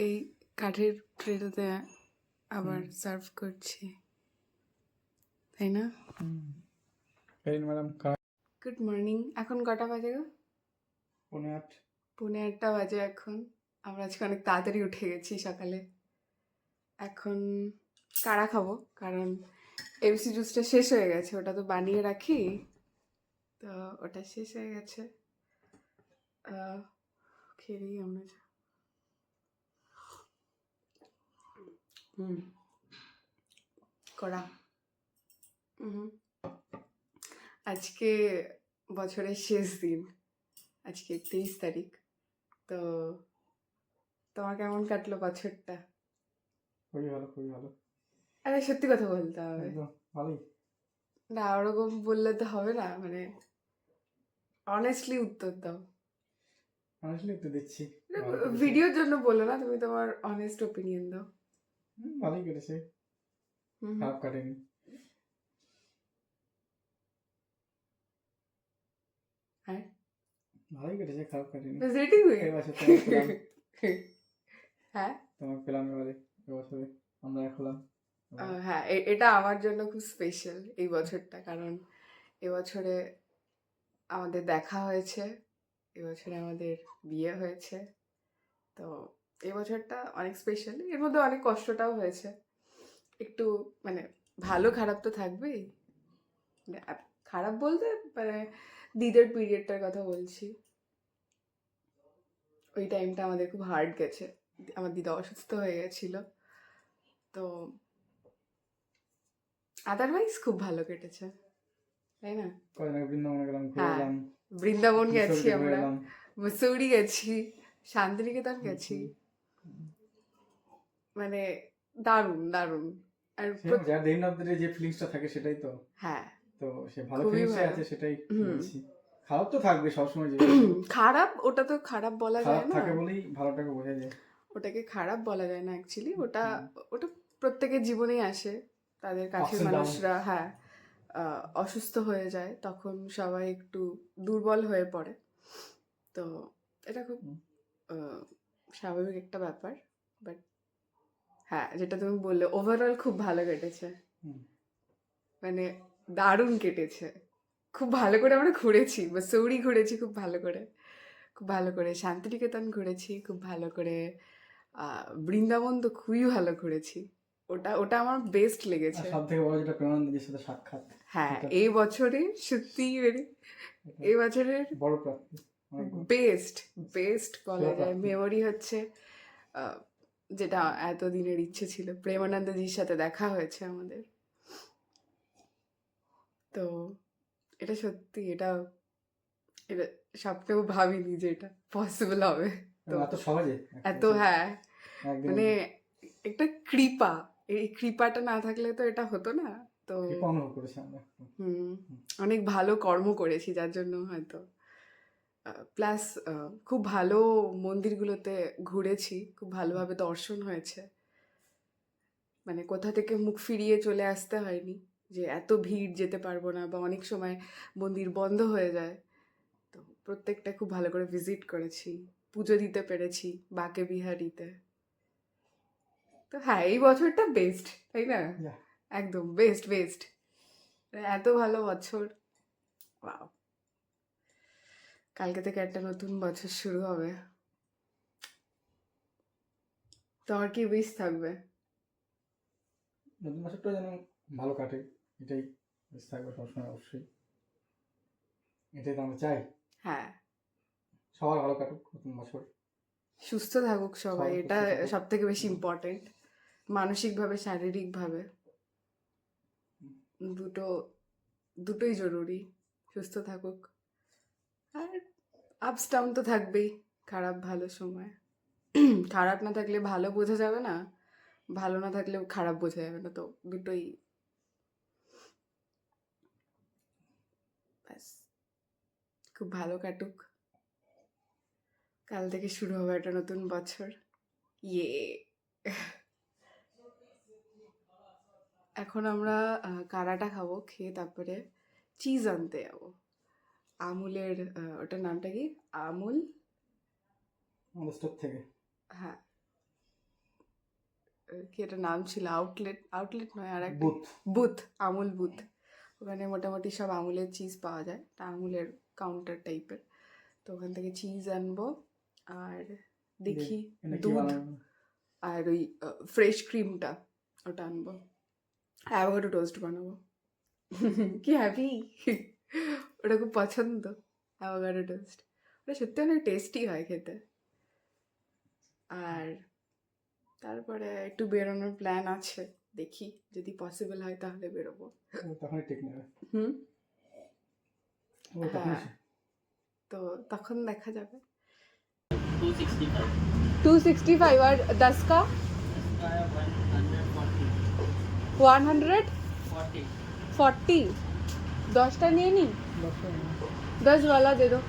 এই কাঠের ট্রেটাতে আবার সার্ভ করছি, তাই না? Madam good morning. এখন কটা বাজে গো? 8:30। 8:30 বাজে এখন। আমরা আজকে অনেক তাড়াতাড়ি উঠে গেছি সকালে। এখন কাড়া খাবো, কারণ এমসি জুসটা শেষ হয়ে গেছে, ওটা তো বানিয়ে রাখি, তো ওটা শেষ হয়ে গেছে। খেয়ে দিই আমরা। কড়া। আজকে বছরের শেষ দিন, আজকে 23 তারিখ। তো তোমার কেমন কাটলো বছরটা? খুবই ভালো, খুবই ভালো। আরে সত্যি কথা বলতে হবে, একদম ভালোই। না ওরকম বললে তো হবে না, মানে অনেস্টলি উত্তর দাও। অনেস্টলি তো দিচ্ছি। ভিডিওর জন্য বলো না, তুমি তোমার অনেস্ট ওপিনিয়ন দাও। ভালোই কেটেছে, খারাপ কাটেনি। হ্যাঁ ভালোই কেটেছে, খারাপ কাটেনি। রেটিং হয়ে এই বছর তোমার পেলাম, হ্যাঁ তোমার পেলাম এবারে এবছরে আমরা হলাম। হ্যাঁ, এটা আমার জন্য খুব স্পেশাল এই বছরটা, কারণ এবছরে আমাদের দেখা হয়েছে, এবছরে আমাদের বিয়ে হয়েছে। তো এই বছরটা অনেক স্পেশাল, এর মধ্যে অনেক কষ্টটাও হয়েছে একটু, মানে ভালো খারাপ তো থাকবেই। মানে খারাপ বলতে মানে দিদের পিরিয়ডটার কথা বলছি, ওই টাইমটা আমাদের খুব হার্ড গেছে, আমার দিদা অসুস্থ হয়ে গেছিল। তো আদারওয়াইজ খুব ভালো কেটেছে, তাই না? কদিন আগে বৃন্দাবনে গেলাম, ঘুরে হ্যাঁ, এলাম। বৃন্দাবন গেছি মুসৌরি ঘুরে আমরা, এলাম। মসৌরি গেছি, শান্তিনিকেতন গেছি, মানে দারুণ দারুণ। আর যার দিন অফ যে ফিলিংসটা থাকে সেটাই তো। হ্যাঁ, তো সে ভালো খুবই ফিলিংসে ভালো। আছে, সেটাই বলছি। খারাপ তো থাকবে সবসময়, যে খারাপ, ওটা তো খারাপ বলা খারাপ যায় না, থাকে বলেই ভালোটাকে বোঝা যায়। ওটাকে খারাপ বলা যায় না অ্যাকচুয়ালি। ওটা ওটা প্রত্যেকের জীবনেই আসে, তাদের কাছের Ups and downs. মানুষরা হ্যাঁ অসুস্থ হয়ে যায়, তখন সবাই একটু দুর্বল হয়ে পড়ে। তো এটা খুব স্বাভাবিক একটা ব্যাপার। বাট হ্যাঁ, যেটা তুমি বললে ওভারঅল খুব ভালো কেটেছে, মানে দারুণ কেটেছে। খুব ভালো করে আমরা ঘুরেছি, মসৌরি ঘুরেছি খুব ভালো করে, খুব ভালো করে শান্তিনিকেতন ঘুরেছি খুব ভালো করে, বৃন্দাবন তো খুবই ভালো ঘুরেছি। ওটা ওটা আমার বেস্ট লেগেছে। সব থেকে বড় যেটা প্রেমানন্দের সাথে সাক্ষাৎ, হ্যাঁ, এই বছরে সত্যি মানে এই বছরের বড় প্রাপ্তি, বেস্ট বেস্ট বলা যায় প্রাপ্তি। মেমোরি হচ্ছে যেটা এতদিনের ইচ্ছে ছিল, প্রেমানন্দজির সাথে দেখা হয়েছে আমাদের। তো এটা সত্যি, এটা এটা স্বপ্নেও ভাবিনি যে এটা পসিবল হবে। তো এত সহজে এত হ্যাঁ, একদম মানে একটা কৃপা, এই কৃপাটা না থাকলে তো এটা হতো না। তো কৃপা অনুভব করেছি আমরা। অনেক ভালো কর্ম করেছি যার জন্য হয়তো, প্লাস খুব ভালো মন্দিরগুলোতে ঘুরেছি, খুব ভালোভাবে দর্শন হয়েছে, মানে কোথা থেকে মুখ ফিরিয়ে চলে আসতে হয়নি যে এত ভিড় যেতে পারবো না, বা অনেক সময় মন্দির বন্ধ হয়ে যায়। তো প্রত্যেকটা খুব ভালো করে ভিজিট করেছি, পুজো দিতে পেরেছি বাকে বিহারিতে। তো হ্যাঁ, এই বছরটা বেস্ট, তাই না? একদম বেস্ট বেস্ট, এত ভালো বছর। ওয়াও, কালকে থেকে একটা নতুন বছর শুরু হবে। তোমার কি উইশ থাকবে? নতুন বছরটা যেন ভালো কাটে, এটাই উইশ থাকবে সবসময়, অবশ্যই এটাই তো আমরা চাই। হ্যাঁ, সবার ভালো কাটুক নতুন বছর, সুস্থ থাকুক সবাই, এটা সব থেকে বেশি ইম্পর্টেন্ট। মানসিকভাবে শারীরিকভাবে দুটোই জরুরি, সুস্থ থাকুক। আর আপস ডাউন তো থাকবেই, খারাপ ভালো সময়। খারাপ না থাকলে ভালো বোঝা যাবে না, ভালো না থাকলেও খারাপ বোঝা যাবে না, তো দুটোই। ব্যাস, খুব ভালো কাটুক। কাল থেকে শুরু হবে একটা নতুন বছর, ইয়ে। এখন আমরা কারাটা খাবো, খেয়ে তারপরে চিজ আনতে যাবো আমুলের, ওটার নামটা কি? আমুল, আমাদের স্টোর থেকে। হ্যাঁ কি একটা নাম ছিল, আউটলেট নয়, আর একটা বুথ। Booth, Amul booth. ওখানে মোটামুটি সব আমুলের চিজ পাওয়া যায়, তা আমুলের কাউন্টার টাইপের। তো ওখান থেকে চিজ আনবো, আর দেখি এটা কি দুধ বানাবো? আর ওই ফ্রেশ ক্রিমটা ওটা আনবো, অ্যাভোকাডো টোস্ট বানাবো। কি হ্যাপি! ওটা খুব পছন্দ, অ্যাভোকাডো টোস্ট। ওটা সত্যি অনেক টেস্টি হয় খেতে। আর তারপরে একটু বেরোনোর প্ল্যান আছে, দেখি যদি পসিবল হয় তাহলে বেরোবো। ও তখনই ঠিক নেবে। হুম, ও তখনই হ্যাঁ, তো তখন দেখা যাবে। 265 265 আর 10 का 140 140 10টা নিয়ে নি, 10 वाला दे दो।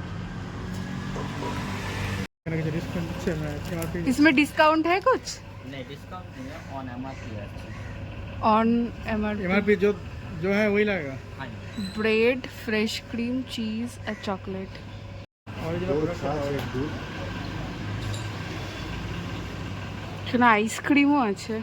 এখানে কিছু ডিসকাউন্ট দিচ্ছে না এমআরপি? इसमें डिस्काउंट है कुछ नहीं डिस्काउंट नहीं है ऑन एमआरपी है ऑन एमआरपी? एमआरपी जो है वही लगेगा। हाँ जी ब्रेड, फ्रेश क्रीम, चीज एंड चॉकलेट। Original product. এখানে আইসক্রিমও আছে।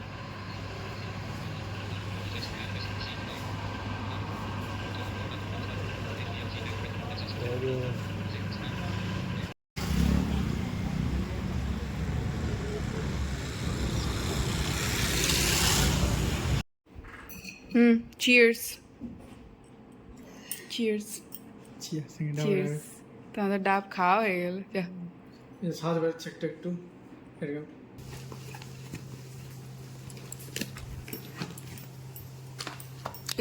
Cheers cheers cheers. চিয়ার্স। তোমাদের ডাব খাওয়া হয়ে গেল, যা। এই সাজ বেরোচ্ছে একটু একটু এরকম।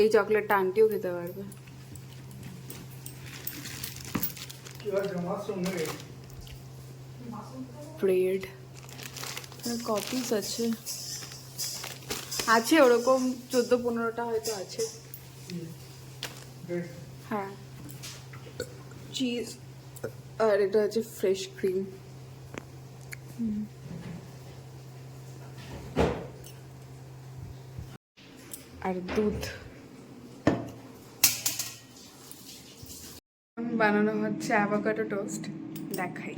এই চকলেটটা আন্টিও খেতে পারবে। কি হয় মাশরুম নেই? ব্রেড, কপিস আছে, আছে ওরকম 14-15টা হয়তো আছে। হ্যাঁ, চিজ, আর এটা আছে ফ্রেশ ক্রিম। আর দুধ। বানানো হচ্ছে অ্যাভোকাডো টোস্ট, দেখাই।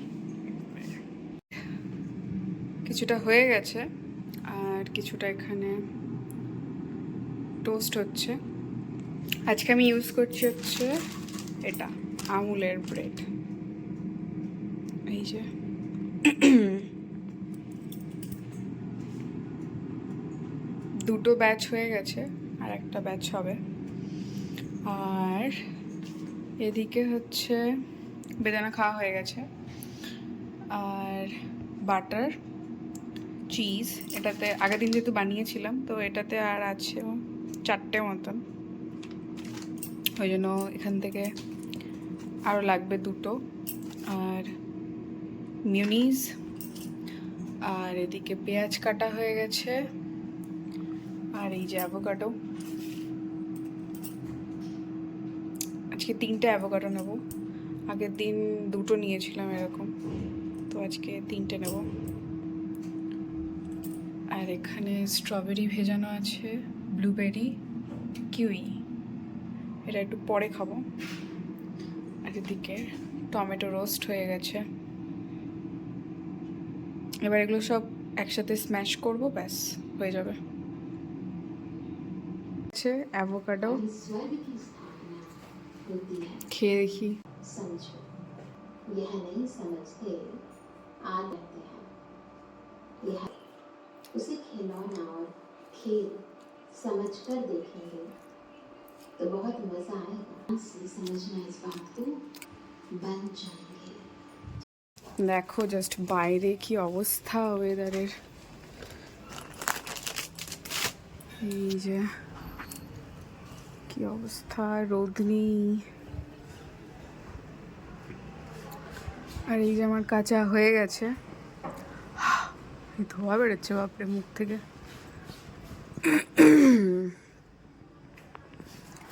কিছুটা হয়ে গেছে আর কিছুটা এখানে টোস্ট হচ্ছে। আজকে আমি ইউজ করছি হচ্ছে এটা আমুলের ব্রেড। এই যে দুটো ব্যাচ হয়ে গেছে, আর একটা ব্যাচ হবে। আর এদিকে হচ্ছে বেদানা খাওয়া হয়ে গেছে, আর বাটার, চিজ, এটাতে আগের দিন যেহেতু বানিয়েছিলাম তো এটাতে আর আছে 4টে মতন, ওই জন্য এখান থেকে আরও লাগবে 2টো। আর মিউনিজ, আর এদিকে পেঁয়াজ কাটা হয়ে গেছে, আর এই যে অ্যাভোকাডো। আজকে 3টে অ্যাভোকাডো নেব, আগের দিন 2টো নিয়েছিলাম এরকম, তো আজকে 3টে নেব। আর এখানে স্ট্রবেরি ভেজানো আছে, ব্লুবেরি, কিউই, এটা একটু পরে খাবো। আর এদিকে টমেটো রোস্ট হয়ে গেছে। এবার এগুলো সব একসাথে স্ম্যাশ করব, ব্যাস হয়ে যাবে। আছে অ্যাভোকাডো, स्वर्ग की स्थापना होती है। খেয়ে देखी। समझो, यह नहीं समझते आ करते हैं, यह उसे खिलौना और खेल समझकर देखेंगे तो बहुत मजा आएगा। से समझना इस बात को बन जाएंगे। দেখো জাস্ট বাইরে কি অবস্থা ওয়েদারের, এই যে কি অবস্থা, রোদ নেই। আর এই যে আমার কাঁচা হয়ে গেছে, ধোয়া বেরোচ্ছে বাপরে মুখ থেকে।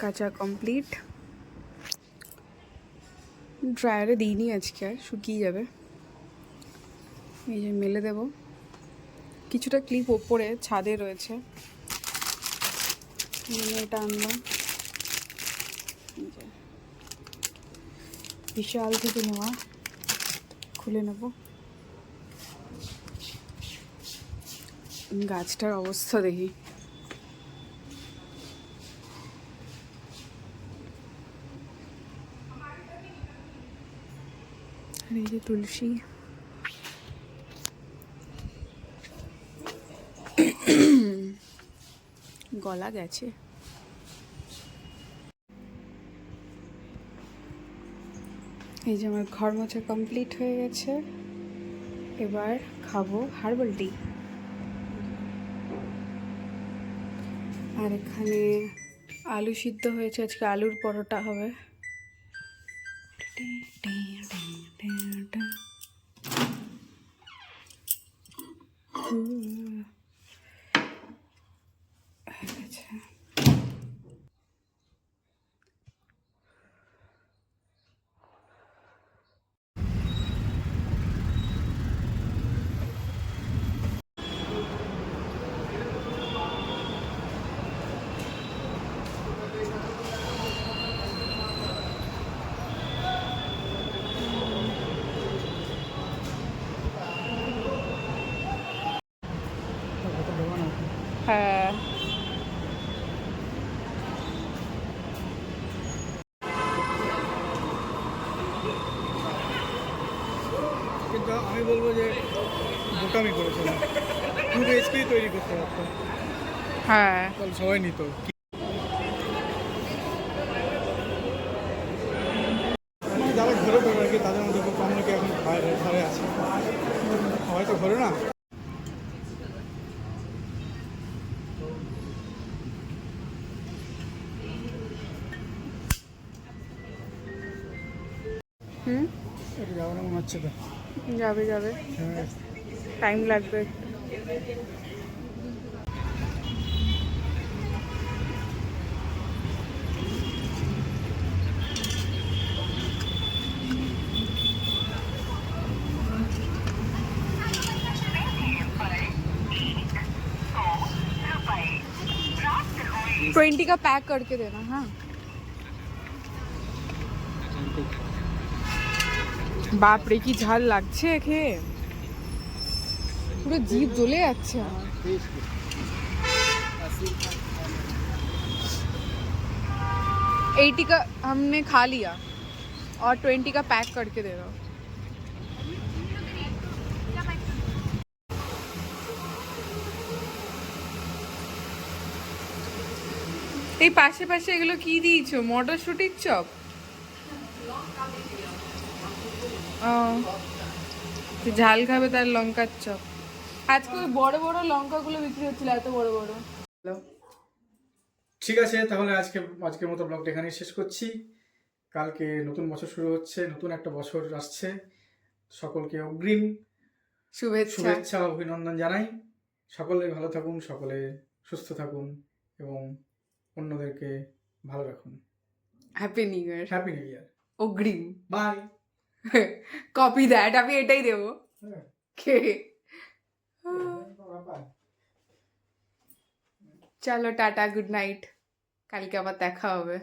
কাঁচা কমপ্লিট, ড্রায়ারে দিইনি আজকে, আর শুকিয়ে যাবে। এই যে মেলে দেব, কিছুটা ক্লিপ ওপরে ছাদে রয়েছে, এটা আনলাম। বিশাল থেকে নেওয়া, খুলে নেব। গাছটার অবস্থা দেখি। আর এই যে তুলসী। গলা গেছে। এই যে আমার ঘর মোছা কমপ্লিট হয়ে গেছে, এবার খাবো হার্বাল টি। আর এখানে আলু সিদ্ধ হয়েছে, আজকে আলুর পরোটা হবে। হয়ে গেছে। হ্যাঁ, কিন্তু আমি বলবো যে বোকামি করেছে, 2 BHK তৈরি করতে পারতো, হ্যাঁ। তাহলে সবাই নিত। মানে যারা ঘরে করে আর কি, তাদের মধ্যে খুব কম লোকে এখন বাইরে ঘরে আছে, হয়তো ঘরে না। হুম, এটা যাবো না মনে হচ্ছে তো। যাবে যাবে, হ্যাঁ, টাইম লাগবে। ₹20 का पैक करके देना। हाँ, বাপরে কি ঝাল লাগছে খেয়ে, পুরো জিভ জ্বলে যাচ্ছে আমার। 80 का हमने खा लिया और 20 का पैक करके दे दो। এই পাশে পাশে এগুলো কি দিয়েছো? মটরশুটির চপ? ও, তো ঝাল খাবে তার লঙ্কার চপ। আজকে ওই বড় বড় লঙ্কাগুলো বিক্রি হচ্ছিল, এত বড় বড়। ঠিক আছে, তাহলে আজকের মতো ব্লগটা এখানেই শেষ করছি। কালকে নতুন বছর শুরু হচ্ছে, নতুন একটা বছর আসছে। সকলকে অগ্রিম শুভেচ্ছা অভিনন্দন জানাই। সকলে ভালো থাকুন, সকলে সুস্থ থাকুন এবং অন্যদেরকে ভালো রাখুন। Happy new year. Happy new year. অগ্রিম। বাই। কপি দ্যাট, আমি এটাই দেবো। কে চলো টাটা, গুড নাইট, কালকে আবার দেখা হবে।